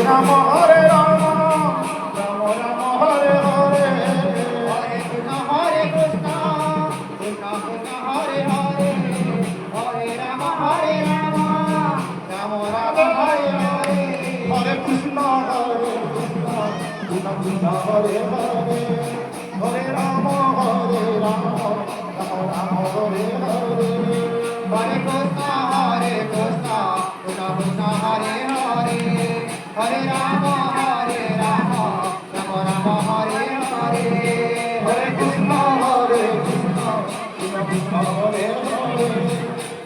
Ram Hare Ram Ram Ram Hare Hare Hare Krishna Krishna Krishna Hare Hare Hare Ram Ram Ram Hare Hare Hare Krishna Krishna Krishna Hare Hare Hare Ram Ram Ram Hare Hare Hare Krishna Krishna Krishna Hare Hare Hare Ram Ram Ram Hare Hare Hare Krishna Krishna Krishna Hare Hare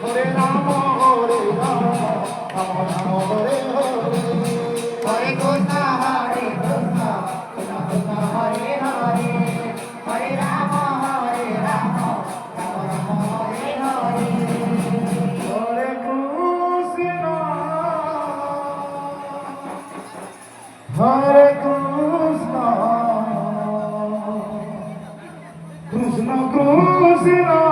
Hare Ram Ram Ram Ram Hare Hare Hare Krishna Krishna Krishna Hare Hare Hare Ram Ram Ram Ram Hare Hare Hare Krishna Hare Krishna Krishna Krishna